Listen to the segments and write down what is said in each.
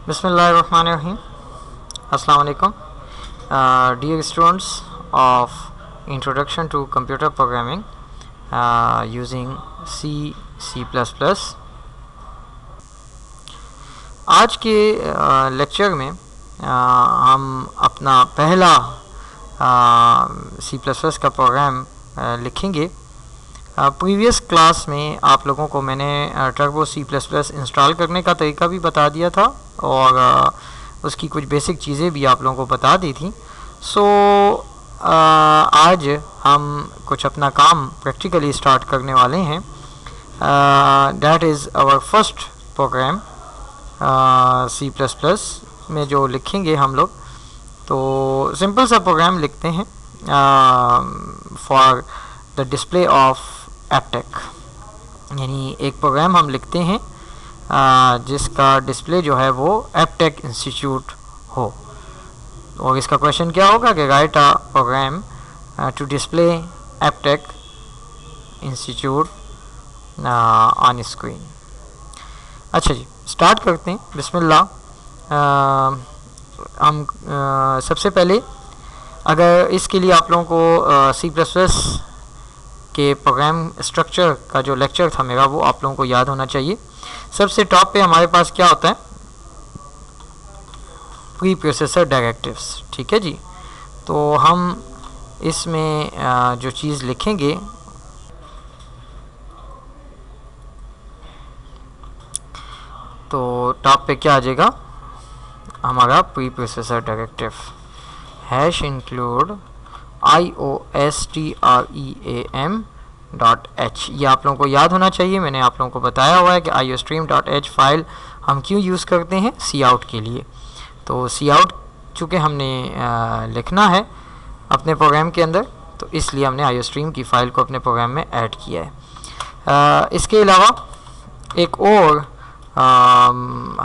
Bismillahirrahmanirrahim. Assalamu alaikum. Dear students of Introduction to Computer Programming using C, C++. आज के lecture में हम अपना पहला C++ का प्रोग्राम लिखेंगे। प्रीवियस क्लास में आप लोगों को मैंने टर्बो C++ इंस्टॉल करने का तरीका भी बता दिया था और उसकी कुछ बेसिक चीज़ें भी आप लोगों को बता दी थी। आज हम कुछ अपना काम प्रैक्टिकली स्टार्ट करने वाले हैं। That is our first program C++ में जो लिखेंगे हम लोग। तो सिंपल सा प्रोग्राम लिखते हैं for the display of Aptech, यानी एक प्रोग्राम हम लिखते हैं जिसका डिस्प्ले जो है वो एपटेक इंस्टीट्यूट हो। और इसका क्वेश्चन क्या होगा कि write a program to display Aptech institute on screen. अच्छा जी, स्टार्ट करते हैं। बिस्मिल्लाह। हम सबसे पहले अगर इसके लिए आप लोगों को C++ के प्रोग्राम स्ट्रक्चर का जो लेक्चर था मेरा वो आप लोगों को याद होना चाहिए। सबसे टॉप पे हमारे पास क्या होता है, प्री प्रोसेसर डायरेक्टिव्स। ठीक है जी। तो हम इसमें जो चीज़ लिखेंगे तो टॉप पे क्या आ जाएगा हमारा pre processor directive hash include iostream.h। ये आप लोगों को याद होना चाहिए। मैंने आप लोगों को बताया हुआ है कि iostream.h फाइल हम क्यों यूज़ करते हैं, सी आउट के लिए। तो सी आउट चूँकि हमने लिखना है अपने प्रोग्राम के अंदर, तो इसलिए हमने iostream की फ़ाइल को अपने प्रोग्राम में ऐड किया है। इसके अलावा एक और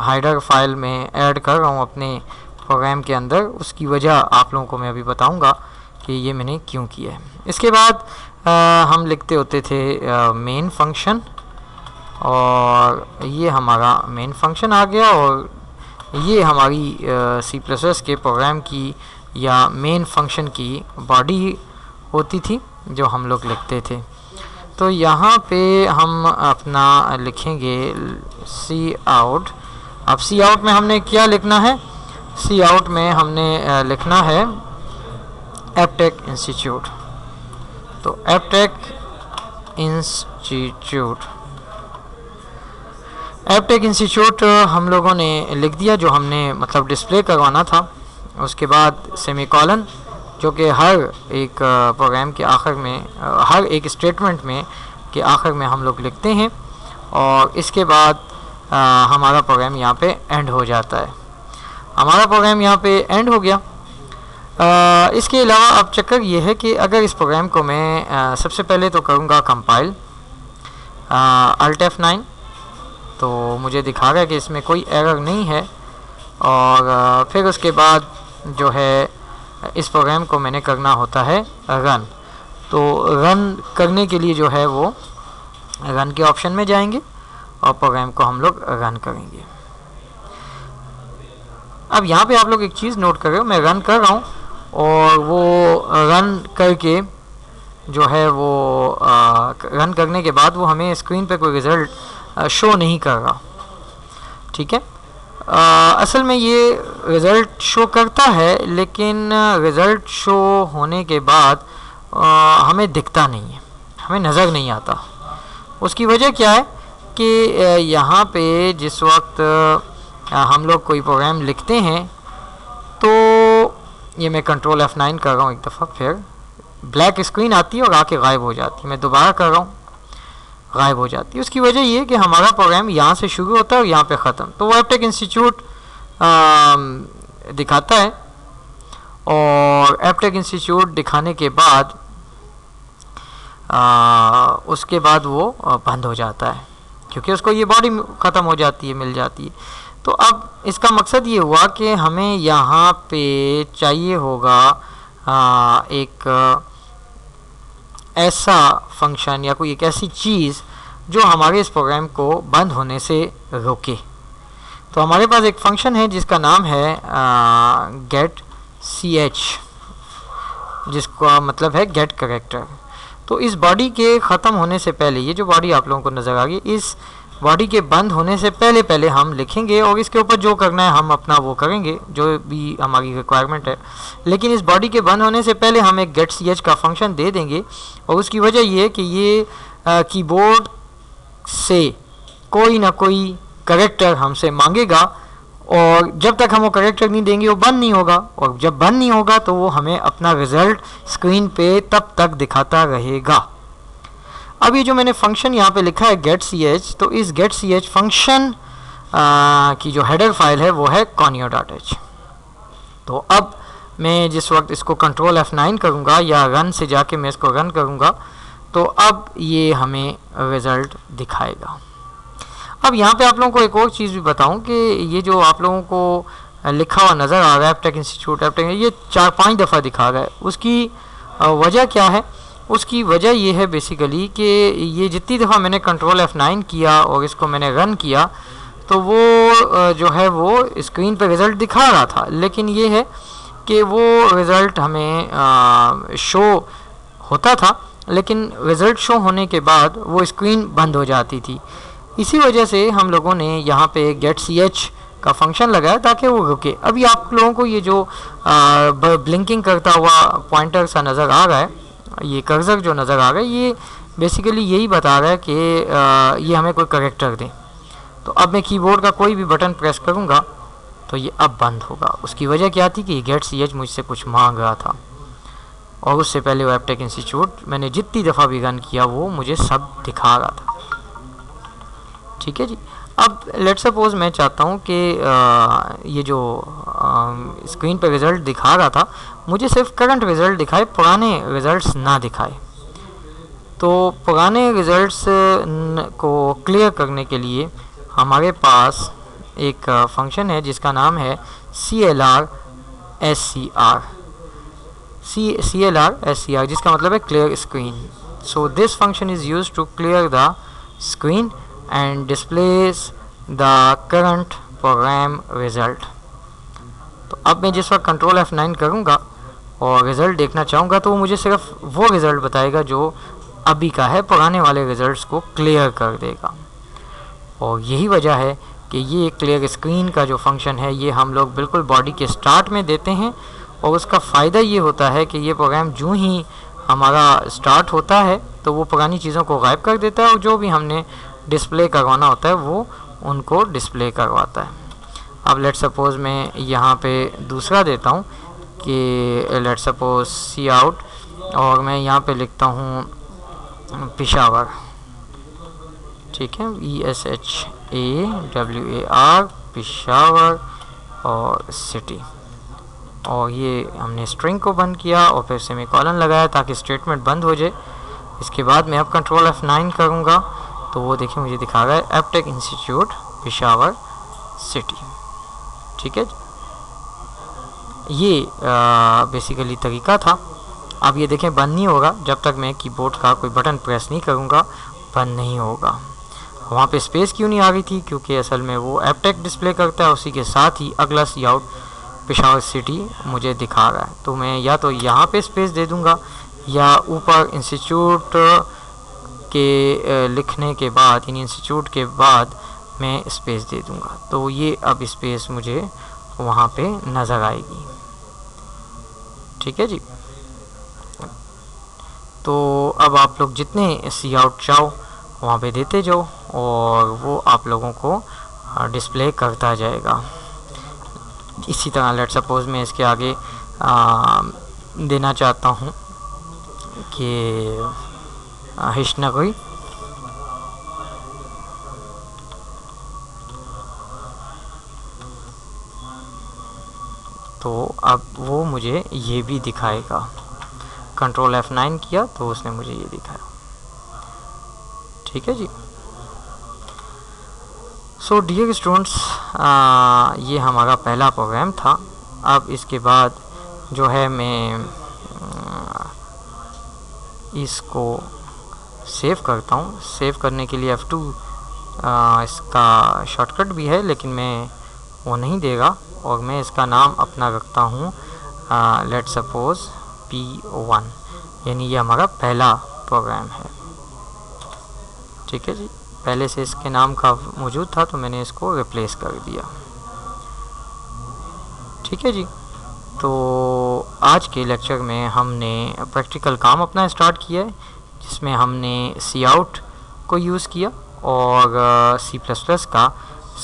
हाइडर फाइल में ऐड कर रहा हूँ अपने प्रोग्राम के अंदर। उसकी वजह आप लोगों को मैं अभी बताऊँगा कि ये मैंने क्यों किया है। इसके बाद हम लिखते होते थे मेन फंक्शन, और ये हमारा मेन फंक्शन आ गया। और ये हमारी C++ के प्रोग्राम की या मेन फंक्शन की बॉडी होती थी जो हम लोग लिखते थे। तो यहाँ पे हम अपना लिखेंगे सी आउट। अब सी आउट में हमने क्या लिखना है, सी आउट में हमने लिखना है एपटेक इंस्टीट्यूट। तो एपटेक इंस्टीट्यूट हम लोगों ने लिख दिया जो हमने मतलब डिस्प्ले करवाना था। उसके बाद सेमीकोलन, जो कि हर एक प्रोग्राम के आखिर में, हर एक स्टेटमेंट में के आखिर में हम लोग लिखते हैं। और इसके बाद हमारा प्रोग्राम यहाँ पे एंड हो जाता है। हमारा प्रोग्राम यहाँ पे एंड हो गया। इसके अलावा अब चक्कर ये है कि अगर इस प्रोग्राम को मैं सबसे पहले तो करूँगा कंपाइल Alt F9, तो मुझे दिखा रहा है कि इसमें कोई एरर नहीं है। और फिर उसके बाद जो है इस प्रोग्राम को मैंने करना होता है रन। तो रन करने के लिए जो है वो रन के ऑप्शन में जाएंगे और प्रोग्राम को हम लोग रन करेंगे। अब यहाँ पे आप लोग एक चीज़ नोट कर रहे हो, मैं रन कर रहा हूँ और वो रन करके जो है वो रन करने के बाद वो हमें स्क्रीन पे कोई रिज़ल्ट शो नहीं कर रहा। ठीक है। असल में ये रिज़ल्ट शो करता है, लेकिन रिज़ल्ट शो होने के बाद हमें दिखता नहीं है, हमें नज़र नहीं आता। उसकी वजह क्या है कि यहाँ पे जिस वक्त हम लोग कोई प्रोग्राम लिखते हैं, तो ये मैं कंट्रोल F9 कर रहा हूँ एक दफ़ा, फिर ब्लैक स्क्रीन आती है और आके गायब हो जाती है। मैं दोबारा कर रहा हूँ, गायब हो जाती है। उसकी वजह ये है कि हमारा प्रोग्राम यहाँ से शुरू होता है और यहाँ पे ख़त्म। तो वो एपटेक इंस्टीट्यूट दिखाता है, और एपटेक इंस्टीट्यूट दिखाने के बाद उसके बाद वो बंद हो जाता है, क्योंकि उसको ये बॉडी ख़त्म हो जाती है, मिल जाती है। तो अब इसका मकसद ये हुआ कि हमें यहाँ पे चाहिए होगा एक ऐसा फंक्शन या कोई एक ऐसी चीज़ जो हमारे इस प्रोग्राम को बंद होने से रोके। तो हमारे पास एक फंक्शन है जिसका नाम है गेट सी एच, जिसका मतलब है गेट करेक्टर। तो इस बॉडी के ख़त्म होने से पहले, ये जो बॉडी आप लोगों को नज़र आ गई, इस बॉडी के बंद होने से पहले पहले हम लिखेंगे और इसके ऊपर जो करना है हम अपना वो करेंगे, जो भी हमारी रिक्वायरमेंट है। लेकिन इस बॉडी के बंद होने से पहले हम एक गेट सी एच का फंक्शन दे देंगे, और उसकी वजह ये है कि ये कीबोर्ड से कोई ना कोई करेक्टर हमसे मांगेगा, और जब तक हम वो करेक्टर नहीं देंगे वो बंद नहीं होगा, और जब बंद नहीं होगा तो वो हमें अपना रिज़ल्ट स्क्रीन पे तब तक दिखाता रहेगा। अब ये जो मैंने फंक्शन यहाँ पे लिखा है गेट सी एच, तो इस गेट सी एच फंक्शन की जो हेडर फाइल है वो है conio.h। तो अब मैं जिस वक्त इसको कंट्रोल F9 करूँगा या रन से जाके मैं इसको रन करूँगा, तो अब ये हमें रिज़ल्ट दिखाएगा। अब यहाँ पे आप लोगों को एक और चीज़ भी बताऊं कि ये जो आप लोगों को लिखा हुआ नज़र आ रहा है एप्टेक इंस्टीट्यूट एप्टेक, ये 4-5 दफ़ा दिखा रहा है। उसकी वजह क्या है? उसकी वजह ये है बेसिकली कि ये जितनी दफ़ा मैंने कंट्रोल F9 किया और इसको मैंने रन किया, तो वो जो है वो स्क्रीन पर रिज़ल्ट दिखा रहा था, लेकिन ये है कि वो रिज़ल्ट हमें शो होता था, लेकिन रिज़ल्ट शो होने के बाद वो स्क्रीन बंद हो जाती थी। इसी वजह से हम लोगों ने यहाँ पे गेट सी एच का फंक्शन लगाया ताकि वो रुके। अभी आप लोगों को ये जो ब्लिंकिंग करता हुआ पॉइंटर सा नज़र आ रहा है, ये कर्सर जो नज़र आ रहा है, ये बेसिकली यही बता रहा है कि ये हमें कोई करेक्टर दें। तो अब मैं कीबोर्ड का कोई भी बटन प्रेस करूँगा तो ये अब बंद होगा। उसकी वजह क्या थी कि गेट सी एच मुझसे कुछ मांग रहा था, और उससे पहले वो एप्टेक इंस्टीट्यूट मैंने जितनी दफ़ा भी रन किया वो मुझे सब दिखा रहा था। ठीक है जी। अब लेट सपोज मैं चाहता हूँ कि ये जो स्क्रीन पे रिज़ल्ट दिखा रहा था मुझे सिर्फ करंट रिज़ल्ट दिखाए, पुराने रिज़ल्ट्स ना दिखाए। तो पुराने रिज़ल्ट्स को क्लियर करने के लिए हमारे पास एक फंक्शन है जिसका नाम है CLR SCR, जिसका मतलब है clear screen. So this function is used to clear the screen and displays the current program result। तो अब मैं जिस वक्त कंट्रोल F9 करूँगा और रिज़ल्ट देखना चाहूँगा तो वो मुझे सिर्फ वो रिज़ल्ट बताएगा जो अभी का है, पुराने वाले रिज़ल्ट्स को क्लियर कर देगा। और यही वजह है कि ये क्लियर स्क्रीन का जो फंक्शन है ये हम लोग बिल्कुल बॉडी के स्टार्ट में देते हैं, और उसका फ़ायदा ये होता है कि ये प्रोग्राम जो ही हमारा स्टार्ट होता है तो वो पुरानी चीज़ों को गायब कर देता है, और जो भी हमने डिस्प्ले करवाना होता है वो उनको डिस्प्ले करवाता है। अब लेट सपोज़ मैं यहाँ पे दूसरा देता हूँ कि लेट सपोज सी आउट, और मैं यहाँ पे लिखता हूँ पेशावर। ठीक है, ESHAWAR पेशावर और सिटी। और ये हमने स्ट्रिंग को बंद किया और फिर सेमीकोलन लगाया ताकि स्टेटमेंट बंद हो जाए। इसके बाद मैं अब कंट्रोल F9 करूँगा तो वो देखिए मुझे दिखा रहा है एप्टेक इंस्टीट्यूट पेशावर सिटी। ठीक है, ये बेसिकली तरीका था। अब ये देखें बंद नहीं होगा जब तक मैं कीबोर्ड का कोई बटन प्रेस नहीं करूँगा, बंद नहीं होगा। वहाँ पे स्पेस क्यों नहीं आ रही थी? क्योंकि असल में वो एप्टेक डिस्प्ले करता है, उसी के साथ ही अगला सी आउट पेशावर सिटी मुझे दिखा रहा है। तो मैं या तो यहाँ पे स्पेस दे दूँगा या ऊपर इंस्टीट्यूट के लिखने के बाद, इन इंस्टीट्यूट के बाद मैं स्पेस दे दूँगा। तो ये अब स्पेस मुझे वहाँ पे नज़र आएगी। ठीक है जी। तो अब आप लोग जितने सी आउट चाहो वहाँ पे देते जाओ और वो आप लोगों को डिस्प्ले करता जाएगा। इसी तरह लेट सपोज मैं इसके आगे देना चाहता हूँ कि हिशनगरी, तो अब वो मुझे ये भी दिखाएगा। कंट्रोल F9 किया तो उसने मुझे ये दिखाया। ठीक है जी। सो डियर स्टूडेंट्स, ये हमारा पहला प्रोग्राम था। अब इसके बाद जो है मैं इसको सेव करता हूँ। सेव करने के लिए F2 इसका शॉर्टकट भी है, लेकिन मैं वो नहीं देगा, और मैं इसका नाम अपना रखता हूँ लेट सपोज P1, यानी ये हमारा पहला प्रोग्राम है। ठीक है जी, पहले से इसके नाम का मौजूद था तो मैंने इसको रिप्लेस कर दिया। ठीक है जी, तो आज के लेक्चर में हमने प्रैक्टिकल काम अपना स्टार्ट किया है, जिसमें हमने सी आउट को यूज़ किया और C++ का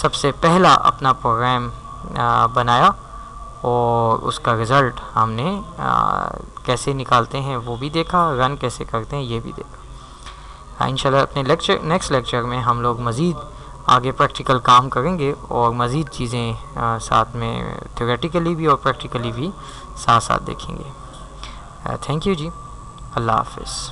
सबसे पहला अपना प्रोग्राम बनाया, और उसका रिज़ल्ट हमने कैसे निकालते हैं वो भी देखा, रन कैसे करते हैं ये भी देखा। इंशाल्लाह अपने नेक्स्ट लेक्चर में हम लोग मज़ीद आगे प्रैक्टिकल काम करेंगे और मज़ीद चीज़ें साथ में थ्योरेटिकली भी और प्रैक्टिकली भी साथ साथ देखेंगे। थैंक यू जी, अल्लाह हाफ़िज़।